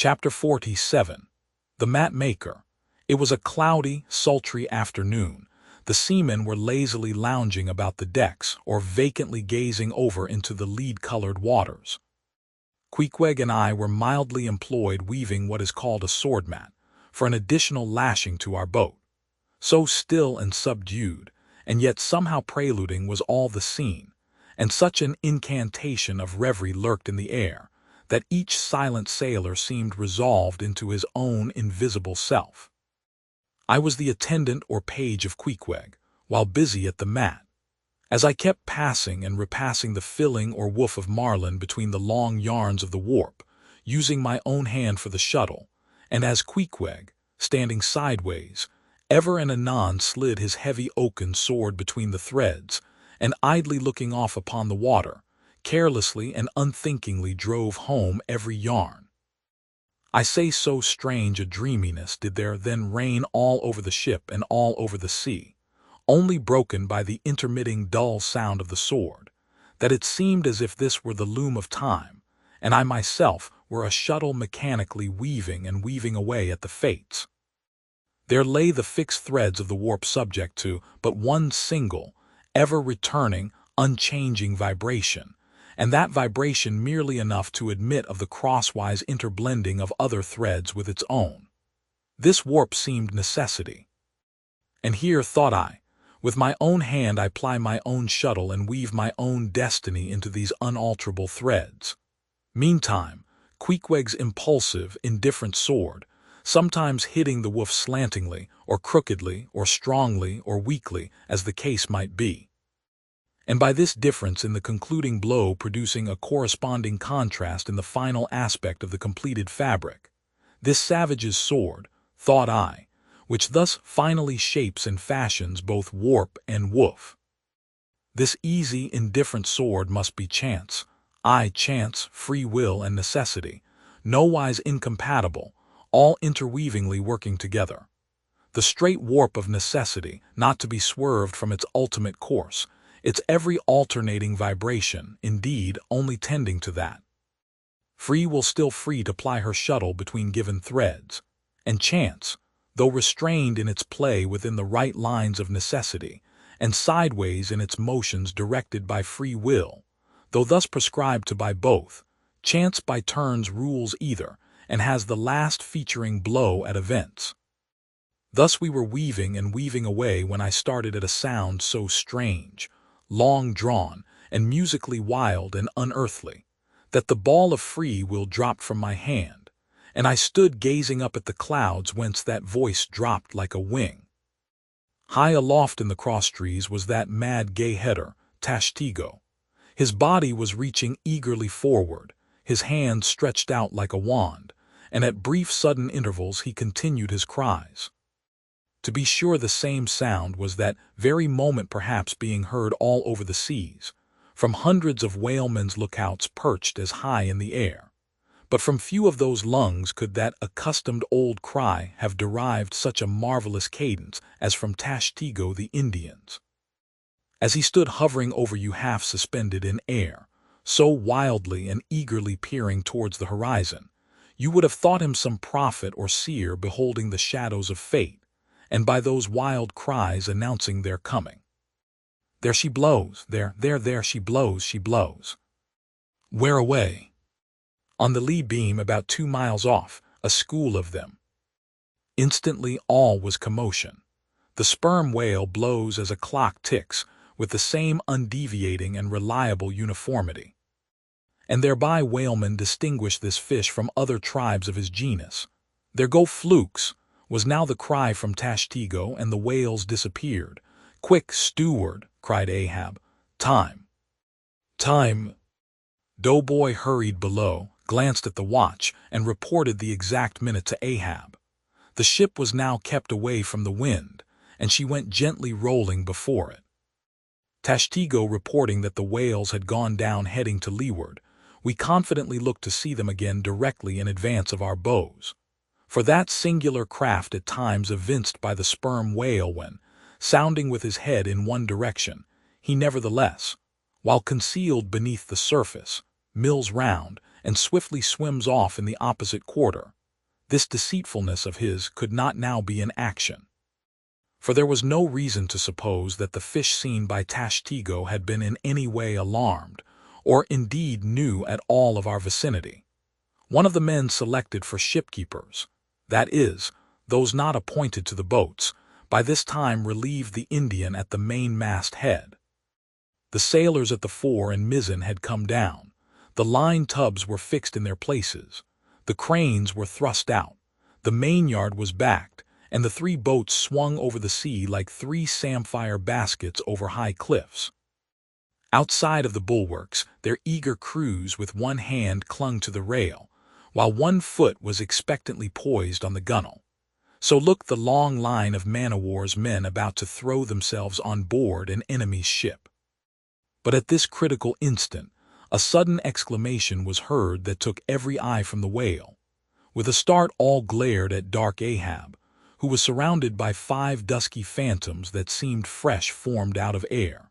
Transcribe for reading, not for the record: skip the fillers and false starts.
Chapter 47. The Mat Maker. It was a cloudy, sultry afternoon. The seamen were lazily lounging about the decks or vacantly gazing over into the lead-colored waters. Queequeg and I were mildly employed weaving what is called a sword mat, for an additional lashing to our boat. So still and subdued, and yet somehow preluding was all the scene, and such an incantation of reverie lurked in the air, that each silent sailor seemed resolved into his own invisible self. I was the attendant or page of Queequeg, while busy at the mat. As I kept passing and repassing the filling or woof of marline between the long yarns of the warp, using my own hand for the shuttle, and as Queequeg, standing sideways, ever and anon slid his heavy oaken sword between the threads, and idly looking off upon the water, carelessly and unthinkingly drove home every yarn. I say so strange a dreaminess did there then reign all over the ship and all over the sea, only broken by the intermitting dull sound of the sword, that it seemed as if this were the loom of time, and I myself were a shuttle mechanically weaving and weaving away at the fates. There lay the fixed threads of the warp subject to but one single, ever-returning, unchanging vibration, and that vibration merely enough to admit of the crosswise interblending of other threads with its own. This warp seemed necessity. And here, thought I, with my own hand I ply my own shuttle and weave my own destiny into these unalterable threads. Meantime, Queequeg's impulsive, indifferent sword, sometimes hitting the woof slantingly, or crookedly, or strongly, or weakly, as the case might be, and by this difference in the concluding blow producing a corresponding contrast in the final aspect of the completed fabric. This savage's sword, thought I, which thus finally shapes and fashions both warp and woof. This easy, indifferent sword must be chance, chance, free will, and necessity, nowise incompatible, all interweavingly working together. The straight warp of necessity, not to be swerved from its ultimate course, its every alternating vibration, indeed, only tending to that. Free will still free to ply her shuttle between given threads, and chance, though restrained in its play within the right lines of necessity, and sideways in its motions directed by free will, though thus prescribed to by both, chance by turns rules either, and has the last featuring blow at events. Thus we were weaving and weaving away when I started at a sound so strange, long-drawn, and musically wild and unearthly, that the ball of free will dropped from my hand, and I stood gazing up at the clouds whence that voice dropped like a wing. High aloft in the crosstrees was that mad gay-header, Tashtego. His body was reaching eagerly forward, his hand stretched out like a wand, and at brief sudden intervals he continued his cries. To be sure, the same sound was that very moment perhaps being heard all over the seas, from hundreds of whalemen's lookouts perched as high in the air, but from few of those lungs could that accustomed old cry have derived such a marvelous cadence as from Tashtego the Indian's. As he stood hovering over you half suspended in air, so wildly and eagerly peering towards the horizon, you would have thought him some prophet or seer beholding the shadows of fate, and by those wild cries announcing their coming. There she blows, there she blows, she blows. Where away? On the lee beam about 2 miles off, a school of them. Instantly all was commotion. The sperm whale blows as a clock ticks, with the same undeviating and reliable uniformity. And thereby whalemen distinguish this fish from other tribes of his genus. There go flukes, was now the cry from Tashtego, and the whales disappeared. Quick, steward, cried Ahab. Time. Time. Doughboy hurried below, glanced at the watch, and reported the exact minute to Ahab. The ship was now kept away from the wind, and she went gently rolling before it. Tashtego reporting that the whales had gone down heading to leeward, we confidently looked to see them again directly in advance of our bows. For that singular craft at times evinced by the sperm whale when, sounding with his head in one direction, he nevertheless, while concealed beneath the surface, mills round, and swiftly swims off in the opposite quarter. This deceitfulness of his could not now be in action, for there was no reason to suppose that the fish seen by Tashtego had been in any way alarmed, or indeed knew at all of our vicinity. One of the men selected for shipkeepers, that is, those not appointed to the boats, by this time relieved the Indian at the mainmast head. The sailors at the fore and mizzen had come down. The line tubs were fixed in their places. The cranes were thrust out. The mainyard was backed, and the 3 boats swung over the sea like 3 samphire baskets over high cliffs. Outside of the bulwarks, their eager crews with one hand clung to the rail, while one foot was expectantly poised on the gunwale. So looked the long line of man-o'-war's men about to throw themselves on board an enemy's ship. But at this critical instant, a sudden exclamation was heard that took every eye from the whale. With a start all glared at dark Ahab, who was surrounded by 5 dusky phantoms that seemed fresh formed out of air.